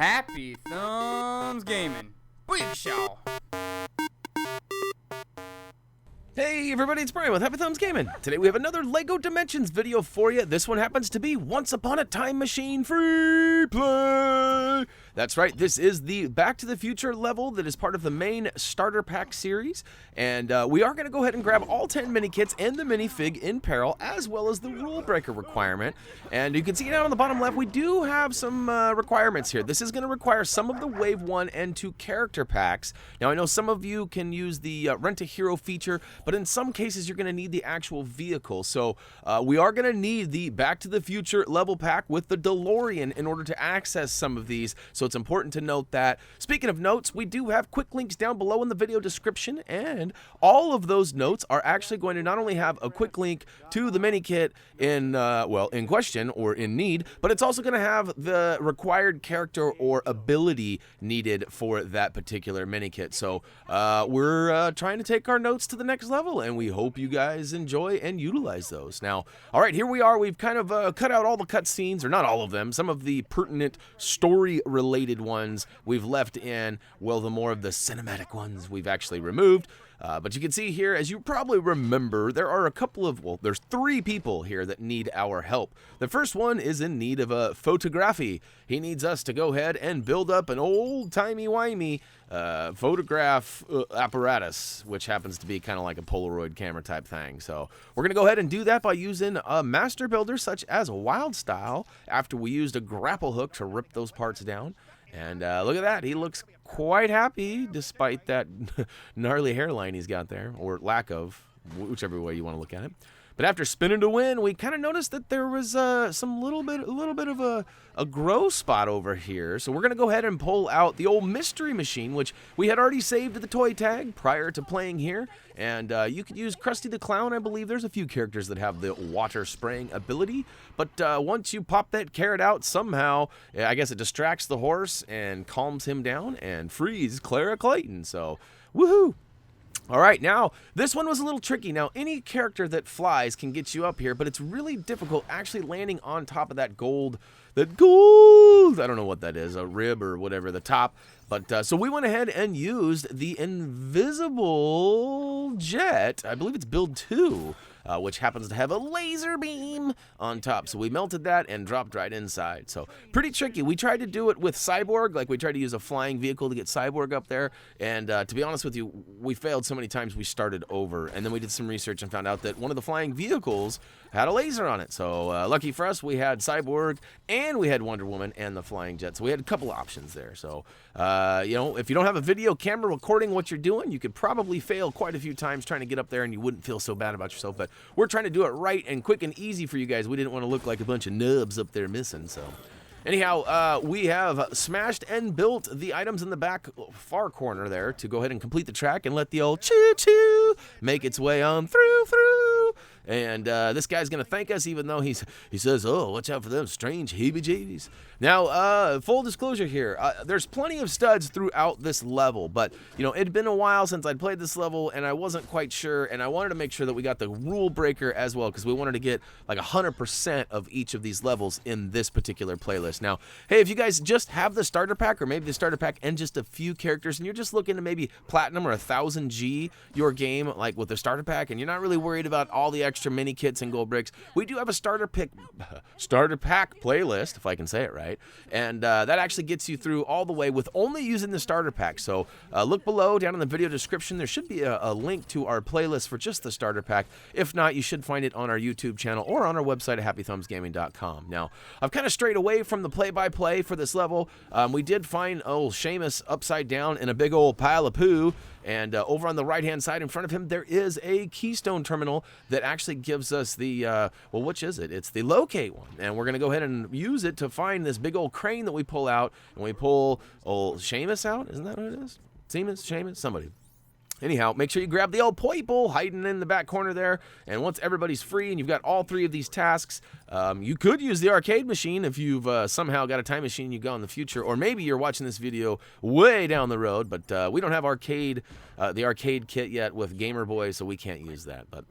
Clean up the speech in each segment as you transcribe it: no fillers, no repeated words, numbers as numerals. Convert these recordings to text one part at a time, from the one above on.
Happy Thumbs Gaming. Big show. Hey everybody, it's Brian with HappyThumbsGaming. Today we have another LEGO Dimensions video for you. This one happens to be Once Upon a Time Machine free play. That's right, this is the Back to the Future level that is part of the main starter pack series. And we are going to go ahead and grab all 10 Minikits and the Minifig in Peril, as well as the rule breaker requirement. And you can see down on the bottom left, we do have some requirements here. This is going to require some of the Wave 1 and 2 character packs. Now I know some of you can use the Rent a Hero feature, but in some cases you're going to need the actual vehicle. So we are going to need the Back to the Future level pack with the DeLorean in order to access some of these. So it's important to note that. Speaking of notes, we do have quick links down below in the video description, and all of those notes are actually going to not only have a quick link to the Minikit in, well, in question or in need, but it's also going to have the required character or ability needed for that particular Minikit. So we're trying to take our notes to the next level, and we hope you guys enjoy and utilize those. Now, all right, here we are. We've kind of cut out all the cutscenes, or not all of them. Some of the pertinent story-related ones we've left in. Well, the more of the cinematic ones we've actually removed. But you can see here, as you probably remember, there are a couple of, well, there's 3 people here that need our help. The first one is in need of a photography. He needs us to go ahead and build up an old-timey-wimey photograph apparatus, which happens to be kind of like a Polaroid camera type thing. So we're going to go ahead and do that by using a master builder such as Wild Style after we used a grapple hook to rip those parts down. And look at that. He looks quite happy despite that gnarly hairline he's got there, or lack of, whichever way you want to look at it. But after spinning to win, we kind of noticed that there was a little bit of a grow spot over here. So we're going to go ahead and pull out the old mystery machine, which we had already saved to the toy tag prior to playing here. And you could use Krusty the Clown. I believe there's a few characters that have the water spraying ability. But once you pop that carrot out, somehow, I guess it distracts the horse and calms him down and frees Clara Clayton. So, woohoo! All right, now, this one was a little tricky. Now, any character that flies can get you up here, but it's really difficult actually landing on top of that gold, I don't know what that is, a rib or whatever, the top. But, so we went ahead and used the invisible jet. I believe it's build 2. Which happens to have a laser beam on top. So we melted that and dropped right inside. So pretty tricky. We tried to do it with Cyborg, like we tried to use a flying vehicle to get Cyborg up there. And to be honest with you, we failed so many times we started over. And then we did some research and found out that one of the flying vehicles had a laser on it. So lucky for us, we had Cyborg and we had Wonder Woman and the flying jet. So we had a couple options there. So, you know, if you don't have a video camera recording what you're doing, you could probably fail quite a few times trying to get up there and you wouldn't feel so bad about yourself. But we're trying to do it right and quick and easy for you guys. We didn't want to look like a bunch of nubs up there missing. So anyhow, we have smashed and built the items in the back far corner there to go ahead and complete the track and let the old choo-choo make its way on through. And this guy's going to thank us, even though he says, oh, watch out for them strange heebie-jeebies. Now, full disclosure here, there's plenty of studs throughout this level, but, you know, it had been a while since I'd played this level, and I wasn't quite sure, and I wanted to make sure that we got the rule breaker as well, because we wanted to get like 100% of each of these levels in this particular playlist. Now, hey, if you guys just have the starter pack, or maybe the starter pack and just a few characters, and you're just looking to maybe platinum or 1000G your game, like with the starter pack, and you're not really worried about all the extra mini kits and gold bricks, we do have a starter pack playlist, if I can say it right, and that actually gets you through all the way with only using the starter pack. So look below down in the video description. There should be a link to our playlist for just the starter pack. If not, you should find it on our YouTube channel or on our website at HappyThumbsGaming.com. Now, I've kind of strayed away from the play-by-play for this level. We did find old Seamus upside down in a big old pile of poo. And over on the right-hand side in front of him, there is a keystone terminal that actually gives us the, well, which is it? It's the locate one. And we're going to go ahead and use it to find this big old crane that we pull out. And we pull old Seamus out. Isn't that what it is? Seamus? Somebody. Anyhow, make sure you grab the old purple hiding in the back corner there. And once everybody's free and you've got all 3 of these tasks, you could use the arcade machine if you've somehow got a time machine you go in the future. Or maybe you're watching this video way down the road, but we don't have the arcade kit yet with Gamer Boy, so we can't use that. But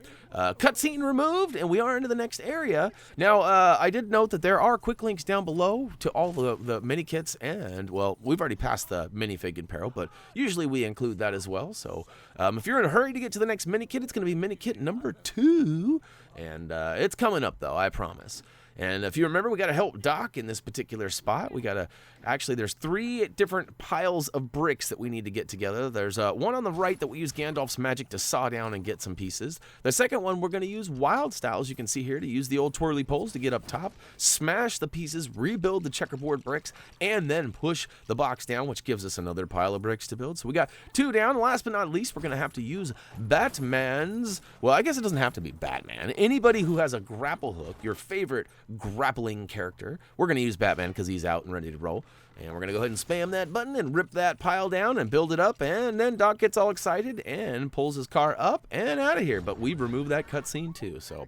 cutscene removed, and we are into the next area. Now, I did note that there are quick links down below to all the mini kits, and, well, we've already passed the Minifig and Peril, but usually we include that as well. So if you're in a hurry to get to the next Minikit, it's going to be Minikit number 2, and it's coming up, though, I promise. And if you remember, we got to help Doc in this particular spot. We got to, actually, there's 3 different piles of bricks that we need to get together. There's one on the right that we use Gandalf's magic to saw down and get some pieces. The second one, we're going to use Wild Style, as you can see here, to use the old twirly poles to get up top, smash the pieces, rebuild the checkerboard bricks, and then push the box down, which gives us another pile of bricks to build. So we got 2 down. Last but not least, we're going to have to use Batman's, well, I guess it doesn't have to be Batman. Anybody who has a grapple hook, your favorite grappling character. We're going to use Batman because he's out and ready to roll. And we're going to go ahead and spam that button and rip that pile down and build it up. And then Doc gets all excited and pulls his car up and out of here. But we've removed that cutscene too. So,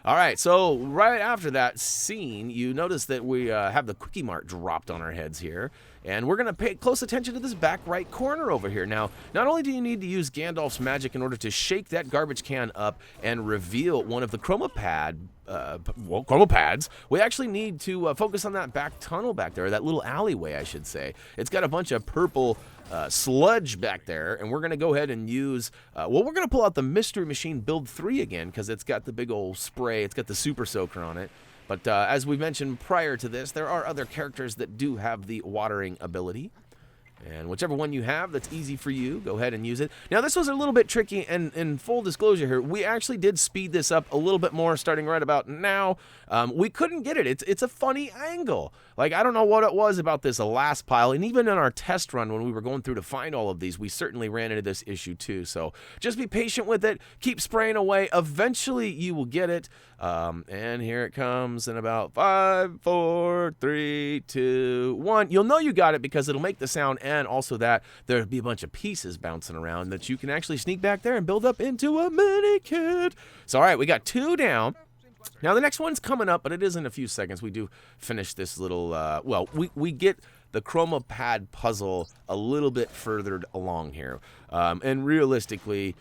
all right. So right after that scene, you notice that we have the Quickie Mart dropped on our heads here. And we're going to pay close attention to this back right corner over here. Now, not only do you need to use Gandalf's magic in order to shake that garbage can up and reveal one of the chroma pads, we actually need to focus on that back tunnel back there, that little alleyway, I should say. It's got a bunch of purple sludge back there, and we're going to go ahead and use, well, we're going to pull out the Mystery Machine Build 3 again, because it's got the big old spray, it's got the Super Soaker on it. But as we mentioned prior to this, there are other characters that do have the watering ability. And whichever one you have that's easy for you, go ahead and use it. Now, this was a little bit tricky, and in full disclosure here, we actually did speed this up a little bit more starting right about now. We couldn't get it. It's a funny angle. Like, I don't know what it was about this last pile, and even in our test run when we were going through to find all of these, we certainly ran into this issue too. So just be patient with it. Keep spraying away. Eventually, you will get it. And here it comes in about 5, 4, 3, 2, 1. You'll know you got it because it'll make the sound, and also that there'll be a bunch of pieces bouncing around that you can actually sneak back there and build up into a mini kit. So, all right, we got 2 down. Now, the next one's coming up, but it is in a few seconds. We do finish this little, well, we get the chroma pad puzzle a little bit further along here. And realistically,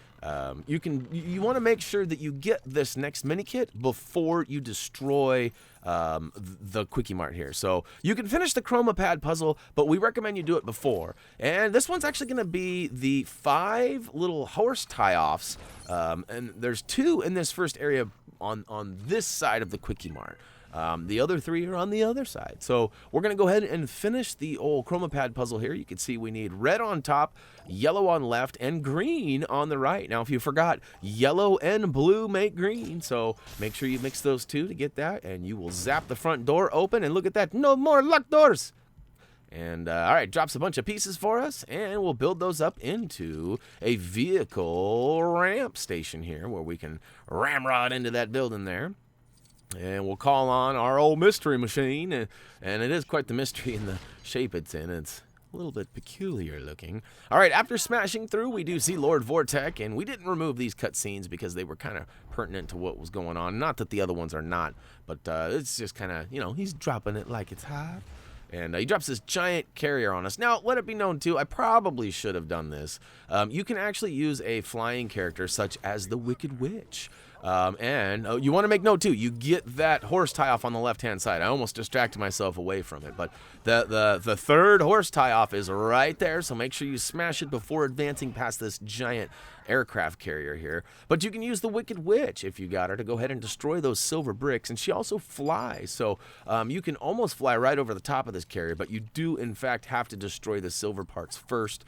you want to make sure that you get this next mini kit before you destroy the Quickie Mart here. So you can finish the chroma pad puzzle, but we recommend you do it before. And this one's actually going to be the 5 little horse tie-offs. And there's 2 in this first area on this side of the Quickie Mart. The other 3 are on the other side. So we're going to go ahead and finish the old chroma pad puzzle here. You can see we need red on top, yellow on left, and green on the right. Now, if you forgot, yellow and blue make green. So make sure you mix those 2 to get that, and you will zap the front door open. And look at that, no more locked doors. And, all right, drops a bunch of pieces for us, and we'll build those up into a vehicle ramp station here where we can ramrod into that building there. And we'll call on our old mystery machine, and it is quite the mystery in the shape it's in. It's a little bit peculiar looking. All right, after smashing through, we do see Lord Vortek, and we didn't remove these cutscenes because they were kind of pertinent to what was going on. Not that the other ones are not, but it's just kind of, you know, he's dropping it like it's hot. And he drops this giant carrier on us. Now, let it be known, too, I probably should have done this. You can actually use a flying character such as the Wicked Witch. And you want to make note, too, you get that horse tie-off on the left-hand side. I almost distracted myself away from it. But the third horse tie-off is right there, so make sure you smash it before advancing past this giant aircraft carrier here. But you can use the Wicked Witch, if you got her, to go ahead and destroy those silver bricks. And she also flies, so you can almost fly right over the top of this carrier, but you do, in fact, have to destroy the silver parts first.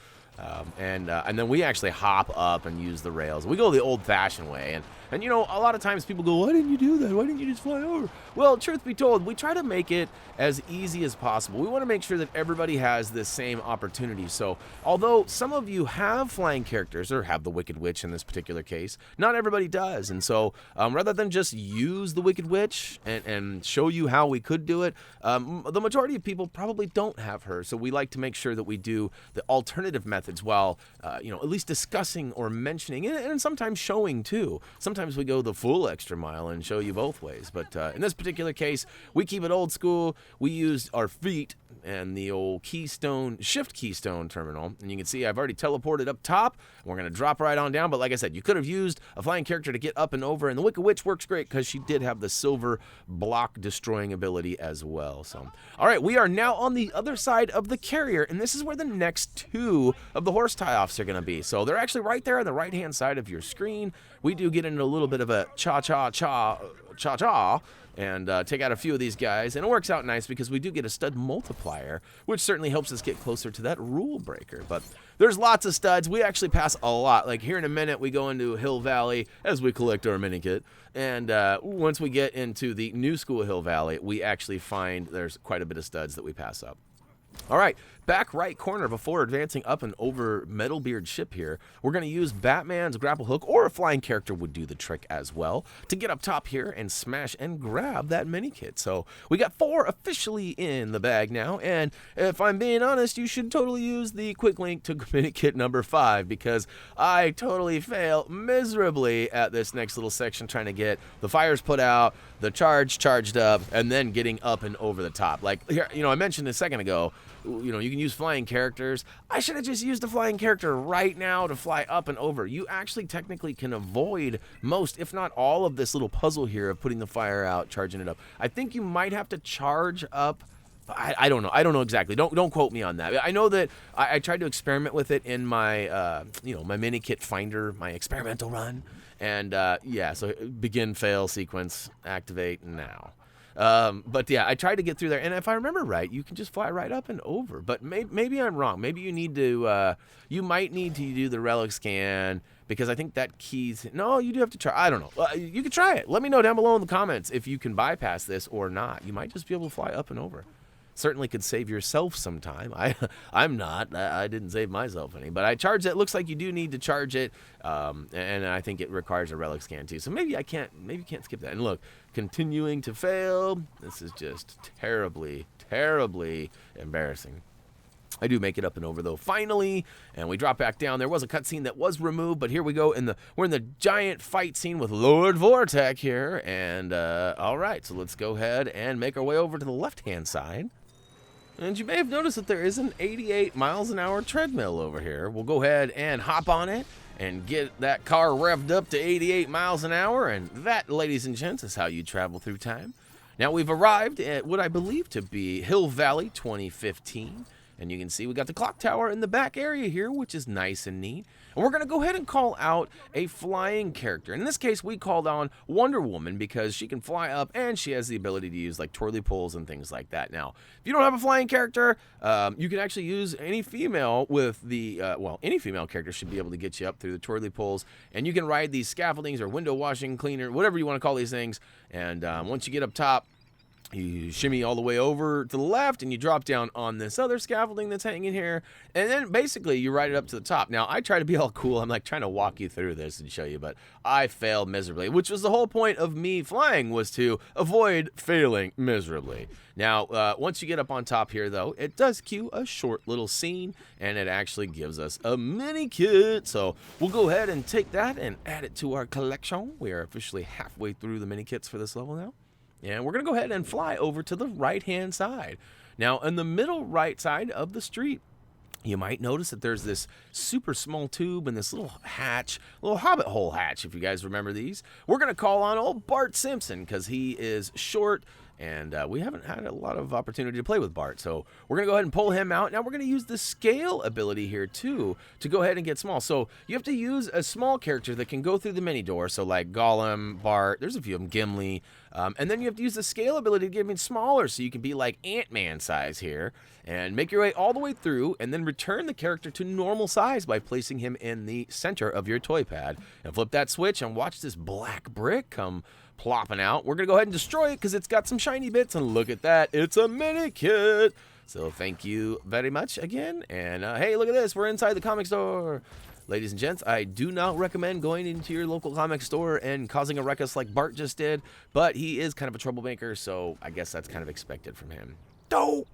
And then we actually hop up and use the rails. We go the old-fashioned way, and you know, a lot of times people go, why didn't you do that? Why didn't you just fly over? Well, truth be told, we try to make it as easy as possible. We want to make sure that everybody has this same opportunity. So, although some of you have flying characters, or have the Wicked Witch in this particular case, not everybody does. And so, rather than just use the Wicked Witch and show you how we could do it, the majority of people probably don't have her. So we like to make sure that we do the alternative method methods while, at least discussing or mentioning, and sometimes showing too. Sometimes we go the full extra mile and show you both ways. But in this particular case, we keep it old school. We used our feet and the old shift keystone terminal. And you can see I've already teleported up top. We're going to drop right on down. But like I said, you could have used a flying character to get up and over. And the Wicked Witch works great because she did have the silver block destroying ability as well. So, all right, we are now on the other side of the carrier. And this is where the next two of the horse tie-offs are going to be. So they're actually right there on the right-hand side of your screen. We do get into a little bit of a cha-cha-cha and take out a few of these guys, and it works out nice because we do get a stud multiplier, which certainly helps us get closer to that rule breaker. But there's lots of studs. We actually pass a lot. Like here in a minute, we go into Hill Valley as we collect our Minikit, and once we get into the new school Hill Valley, we actually find there's quite a bit of studs that we pass up. All right, back right corner before advancing up and over Metalbeard's ship here, we're going to use Batman's grapple hook, or a flying character would do the trick as well, to get up top here and smash and grab that Minikit. So we got 4 officially in the bag now, and if I'm being honest, you should totally use the quick link to Minikit number 5, because I totally fail miserably at this next little section trying to get the fires put out, the charged up, and then getting up and over the top. Like here, I mentioned a second ago, you can use flying characters. I should have just used a flying character right now to fly up and over. You actually technically can avoid most, if not all, of this little puzzle here of putting the fire out, charging it up. I think you might have to charge up. I don't know. I don't know exactly. Don't quote me on that. I know that I tried to experiment with it in my my Minikit finder, my experimental run, and so begin, fail, sequence, activate now. But yeah, I tried to get through there, and if I remember right, you can just fly right up and over. But maybe I'm wrong. Maybe you need to, you might need to do the relic scan, because I think that keys. No, you do have to try. I don't know. You can try it. Let me know down below in the comments if you can bypass this or not. You might just be able to fly up and over. Certainly could save yourself some time. I'm not. I didn't save myself any. But I charged it. It looks like you do need to charge it, and I think it requires a relic scan too. So maybe you can't skip that. And look, continuing to fail. This is just terribly, terribly embarrassing. I do make it up and over though, finally, and we drop back down. There was a cutscene that was removed, but here we go. We're in the giant fight scene with Lord Vortek here, and all right, so let's go ahead and make our way over to the left-hand side. And you may have noticed that there is an 88 miles an hour treadmill over here. We'll go ahead and hop on it and get that car revved up to 88 miles an hour. And that, ladies and gents, is how you travel through time. Now we've arrived at what I believe to be Hill Valley 2015. And you can see we got the clock tower in the back area here, which is nice and neat. And we're going to go ahead and call out a flying character. In this case, we called on Wonder Woman because she can fly up and she has the ability to use like twirly pulls and things like that. Now, if you don't have a flying character, you can actually use any female with the, any female character should be able to get you up through the twirly pulls. And you can ride these scaffoldings or window washing cleaner, whatever you want to call these things. And once you get up top, you shimmy all the way over to the left and you drop down on this other scaffolding that's hanging here, and then basically you ride it up to the top. Now I try to be all cool, I'm like trying to walk you through this and show you, but I failed miserably, which was the whole point of me flying, was to avoid failing miserably. Now once you get up on top here though, it does cue a short little scene, and it actually gives us a mini kit. So we'll go ahead and take that and add it to our collection. We are officially halfway through the mini kits for this level now. And we're going to go ahead and fly over to the right-hand side. Now, in the middle right side of the street, you might notice that there's this super small tube and this little hatch, little hobbit hole hatch, if you guys remember these. We're going to call on old Bart Simpson because he is short, and we haven't had a lot of opportunity to play with Bart. So we're going to go ahead and pull him out. Now we're going to use the scale ability here, too, to go ahead and get small. So you have to use a small character that can go through the mini door. So like Gollum, Bart, there's a few of them, Gimli. And then you have to use the scale ability to get him smaller so you can be like Ant-Man size here and make your way all the way through and then return the character to normal size by placing him in the center of your toy pad. And flip that switch and watch this black brick come plopping out. We're going to go ahead and destroy it because it's got some shiny bits, and look at that. It's a mini kit. So thank you very much again. And hey, look at this. We're inside the comic store. Ladies and gents, I do not recommend going into your local comic store and causing a ruckus like Bart just did, but he is kind of a troublemaker, so I guess that's kind of expected from him. Oh!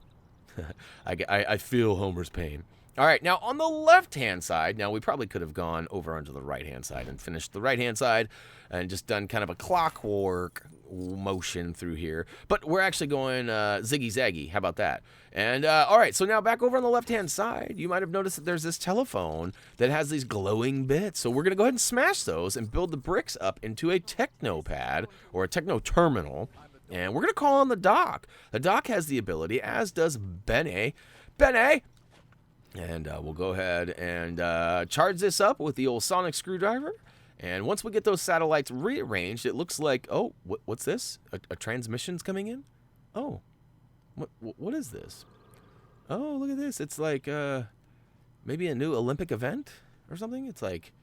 I feel Homer's pain. All right, now on the left-hand side, now we probably could have gone over onto the right-hand side and finished the right-hand side and just done kind of a clockwork motion through here. But we're actually going ziggy-zaggy. How about that? And all right, so now back over on the left-hand side, you might have noticed that there's this telephone that has these glowing bits. So we're going to go ahead and smash those and build the bricks up into a Techno pad or a Techno terminal. And we're going to call on the dock. The dock has the ability, as does Bene. And we'll go ahead and charge this up with the old sonic screwdriver. And once we get those satellites rearranged, it looks like, oh, what's this? A transmission's coming in? Oh, what is this? Oh, look at this. It's like maybe a new Olympic event or something. It's like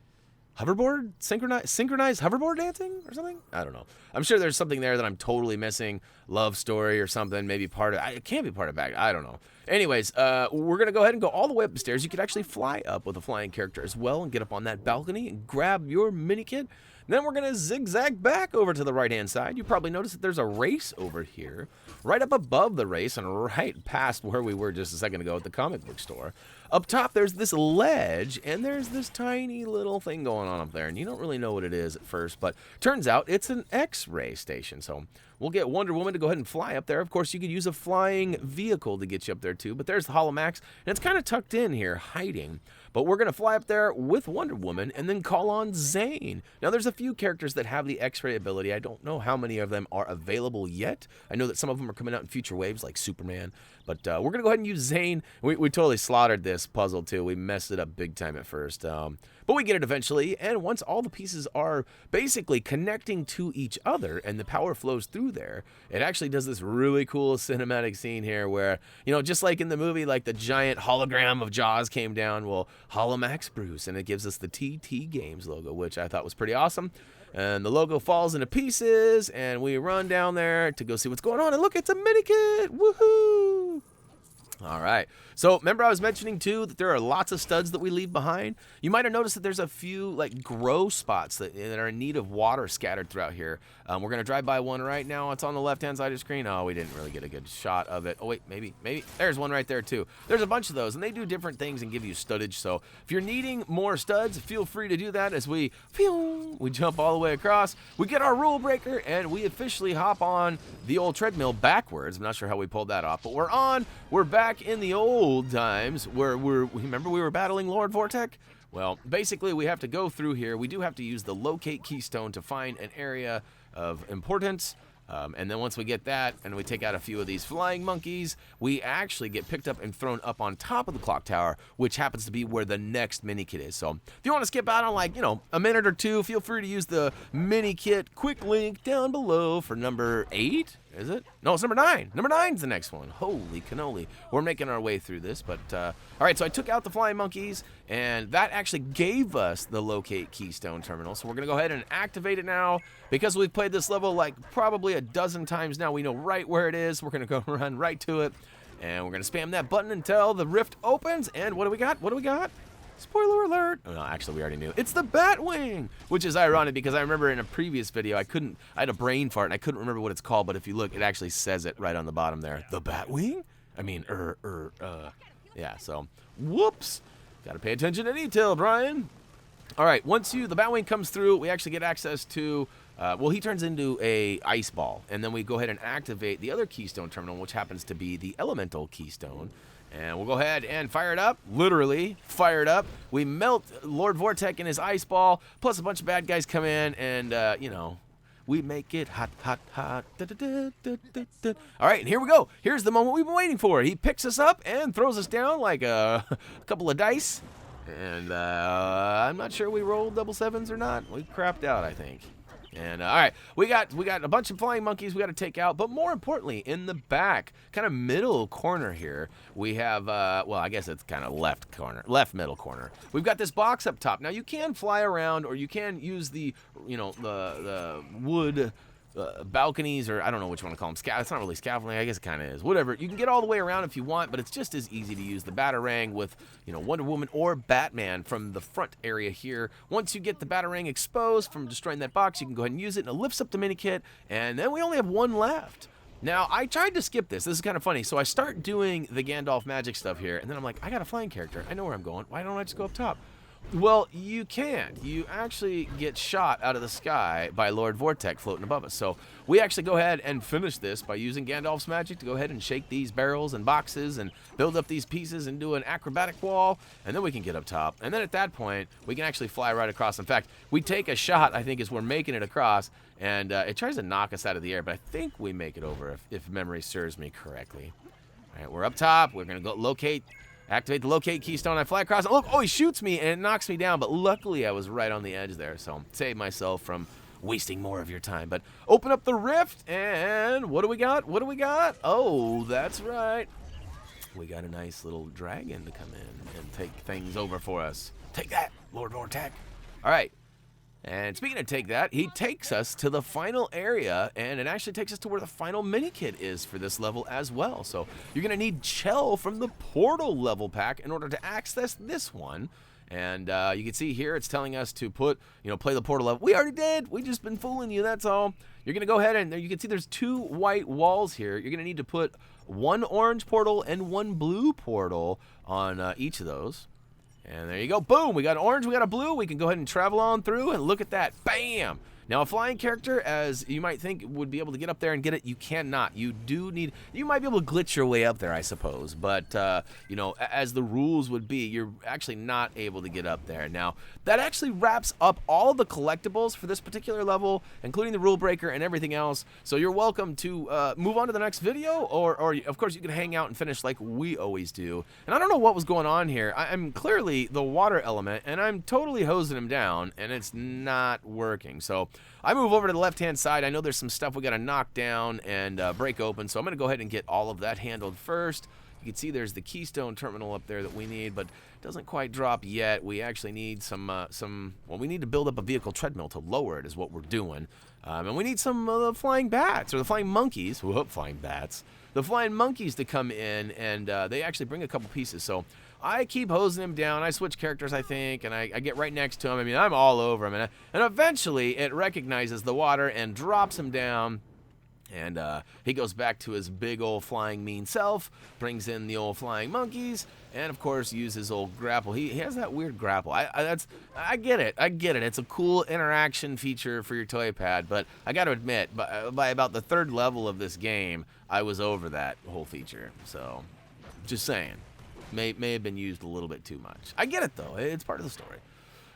hoverboard, synchronized hoverboard dancing or something? I don't know. I'm sure there's something there that I'm totally missing. Love story or something. Maybe part of it can't be part of back. I don't know. Anyways, we're going to go ahead and go all the way up the stairs. You could actually fly up with a flying character as well and get up on that balcony and grab your Minikit. Then we're going to zigzag back over to the right-hand side. You probably noticed that there's a race over here, right up above the race and right past where we were just a second ago at the comic book store. Up top, there's this ledge, and there's this tiny little thing going on up there, and you don't really know what it is at first, but turns out it's an X-ray station, so we'll get Wonder Woman to go ahead and fly up there. Of course, you could use a flying vehicle to get you up there, too, but there's the Holomax, and it's kind of tucked in here, hiding. But we're going to fly up there with Wonder Woman and then call on Zane. Now, there's a few characters that have the X-ray ability. I don't know how many of them are available yet. I know that some of them are coming out in future waves, like Superman. But we're going to go ahead and use Zane. We totally slaughtered this puzzle, too. We messed it up big time at first. But we get it eventually. And once all the pieces are basically connecting to each other and the power flows through there, it actually does this really cool cinematic scene here where, you know, just like in the movie, like the giant hologram of Jaws came down, well, Holomax Bruce, and it gives us the TT Games logo, which I thought was pretty awesome. And the logo falls into pieces, and we run down there to go see what's going on. And look, it's a Minikit! Woohoo! All right. So remember I was mentioning, too, that there are lots of studs that we leave behind? You might have noticed that there's a few, like, grow spots that are in need of water scattered throughout here. We're going to drive by one right now. It's on the left-hand side of the screen. Oh, we didn't really get a good shot of it. Oh, wait, maybe. There's one right there, too. There's a bunch of those, and they do different things and give you studdage. So if you're needing more studs, feel free to do that as we jump all the way across. We get our rule breaker, and we officially hop on the old treadmill backwards. I'm not sure how we pulled that off, but we're on. We're back in the old times where remember we were battling Lord Vortek? Well, basically we have to go through here. We do have to use the locate keystone to find an area of importance. And then once we get that and we take out a few of these flying monkeys, we actually get picked up and thrown up on top of the clock tower, which happens to be where the next Minikit is. So if you want to skip out on, like, you know, a minute or two, feel free to use the Minikit quick link down below for number 8. Is it? No, it's number 9. Number 9's the next one. Holy cannoli. We're making our way through this, but all right, so I took out the flying monkeys, and that actually gave us the locate keystone terminal. So we're going to go ahead and activate it now. Because we've played this level like probably a dozen times now, we know right where it is. We're going to go run right to it, and we're going to spam that button until the rift opens. And what do we got? What do we got? Spoiler alert. Oh, no, actually, we already knew. It's the Batwing, which is ironic because I remember in a previous video, I had a brain fart, and I couldn't remember what it's called, but if you look, it actually says it right on the bottom there. The Batwing? I mean, yeah, so, whoops. Got to pay attention to detail, Brian. All right, once the Batwing comes through, we actually get access to, well, he turns into a ice ball, and then we go ahead and activate the other keystone terminal, which happens to be the elemental keystone. And we'll go ahead and fire it up, literally fire it up. We melt Lord Vortek in his ice ball, plus a bunch of bad guys come in, and, you know, we make it hot, hot, hot. Da, da, da, da, da, da. All right, and here we go. Here's the moment we've been waiting for. He picks us up and throws us down like a couple of dice. And I'm not sure we rolled double sevens or not. We crapped out, I think. And all right, we got a bunch of flying monkeys we got to take out, but more importantly, in the back, kind of middle corner here, we have well, I guess it's kind of left middle corner. We've got this box up top. Now you can fly around, or you can use the, you know, the wood balconies, or I don't know what you want to call them. It's not really scaffolding. I guess it kind of is. Whatever. You can get all the way around if you want, but it's just as easy to use the Batarang with, you know, Wonder Woman or Batman from the front area here. Once you get the Batarang exposed from destroying that box, you can go ahead and use it, and it lifts up the Minikit, and then we only have one left. Now, I tried to skip this. This is kind of funny. So I start doing the Gandalf magic stuff here, and then I'm like, I got a flying character. I know where I'm going. Why don't I just go up top? Well, you can't. You actually get shot out of the sky by Lord Vortek floating above us. So we actually go ahead and finish this by using Gandalf's magic to go ahead and shake these barrels and boxes and build up these pieces and do an acrobatic wall, and then we can get up top. And then at that point, we can actually fly right across. In fact, we take a shot, I think, as we're making it across, and it tries to knock us out of the air, but I think we make it over if memory serves me correctly. All right, we're up top. We're going to go activate the locate keystone. I fly across. Look, oh, he shoots me and it knocks me down. But luckily, I was right on the edge there, so save myself from wasting more of your time. But open up the rift, and what do we got? What do we got? Oh, that's right. We got a nice little dragon to come in and take things over for us. Take that, Lord Vortek. All right. And speaking of take that, he takes us to the final area, and it actually takes us to where the final Minikit is for this level as well. So you're going to need Chel from the Portal level pack in order to access this one. And you can see here it's telling us to play the Portal level. We already did. We just been fooling you, that's all. You're going to go ahead and you can see there's 2 white walls here. You're going to need to put 1 orange portal and 1 blue portal on each of those. And there you go. Boom. We got an orange. We got a blue. We can go ahead and travel on through and look at that. Bam. Now, a flying character, as you might think, would be able to get up there and get it. You cannot. You might be able to glitch your way up there, I suppose. But, as the rules would be, you're actually not able to get up there. Now, that actually wraps up all of the collectibles for this particular level, including the rule breaker and everything else. So you're welcome to move on to the next video, or of course, you can hang out and finish like we always do. And I don't know what was going on here. I'm clearly the water element, and I'm totally hosing him down, and it's not working. So I move over to the left-hand side. I know there's some stuff we got to knock down and break open, so I'm going to go ahead and get all of that handled first. You can see there's the keystone terminal up there that we need, but it doesn't quite drop yet. We actually need we need to build up a vehicle treadmill to lower it is what we're doing. And we need some of the flying bats, or the flying monkeys. Whoop, flying bats. The flying monkeys to come in, and they actually bring a couple pieces. So I keep hosing him down. I switch characters, I think, and I get right next to him. I mean, I'm all over him. And eventually, it recognizes the water and drops him down. And he goes back to his big old flying mean self, brings in the old flying monkeys, and of course uses old grapple. He has that weird grapple. I get it. It's a cool interaction feature for your toy pad, but I got to admit, by about the 3rd level of this game, I was over that whole feature. So, just saying, may have been used a little bit too much. I get it though. It's part of the story.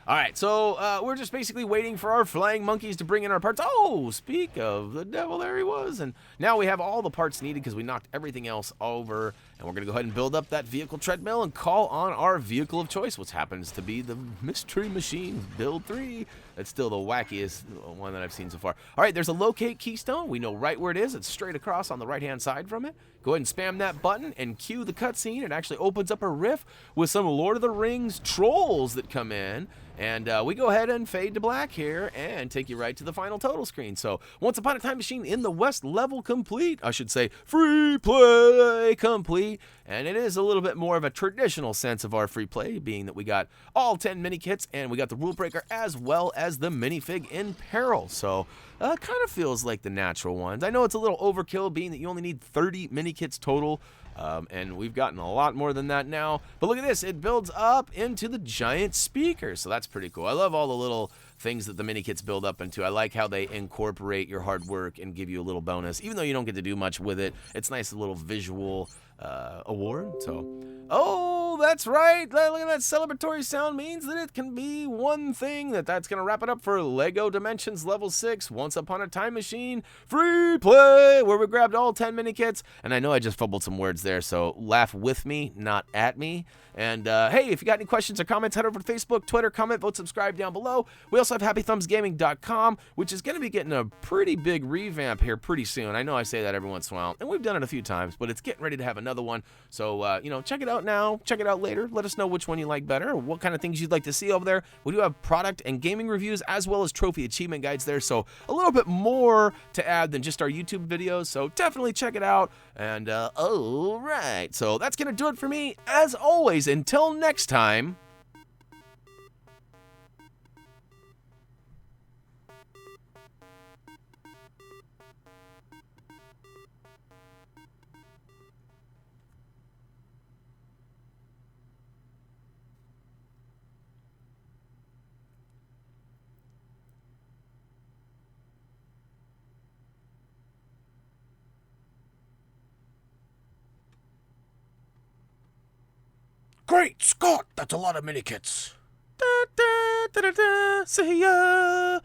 All right, so we're just basically waiting for our flying monkeys to bring in our parts. Oh, speak of the devil, there he was. And now we have all the parts needed because we knocked everything else over. And we're going to go ahead and build up that vehicle treadmill and call on our vehicle of choice, which happens to be the Mystery Machine Build 3. That's still the wackiest one that I've seen so far. All right, there's a locate keystone. We know right where it is. It's straight across on the right-hand side from it. Go ahead and spam that button and cue the cutscene. It actually opens up a rift with some Lord of the Rings trolls that come in. And we go ahead and fade to black here and take you right to the final total screen. So, Once Upon a Time Machine in the West level complete. I should say free play complete. And it is a little bit more of a traditional sense of our free play, being that we got all 10 Minikits and we got the rule breaker as well as the Minifig in Peril. So, kind of feels like the natural ones. I know it's a little overkill, being that you only need 30 Minikits total. And we've gotten a lot more than that now. But look at this. It builds up into the giant speaker. So that's pretty cool. I love all the little things that the Minikits build up into. I like how they incorporate your hard work and give you a little bonus. Even though you don't get to do much with it, it's nice, a little visual award. So, oh, that's right. Look at that celebratory sound means that it can be one thing. That's going to wrap it up for LEGO Dimensions Level 6, Once Upon a Time Machine, free play, where we grabbed all 10 Minikits. And I know I just fumbled some words there, so laugh with me, not at me. And, hey, if you got any questions or comments, head over to Facebook, Twitter, comment, vote, subscribe down below. We also have HappyThumbsGaming.com, which is going to be getting a pretty big revamp here pretty soon. I know I say that every once in a while, and we've done it a few times, but it's getting ready to have another one. So, check it out now, check it out later. Let us know which one you like better, or what kind of things you'd like to see over there. We do have product and gaming reviews, as well as trophy achievement guides there, so a little bit more to add than just our YouTube videos, so definitely check it out. And, all right, so that's going to do it for me. As always, until next time, Great Scott, that's a lot of Minikits. Da, da, da, da, da, see ya.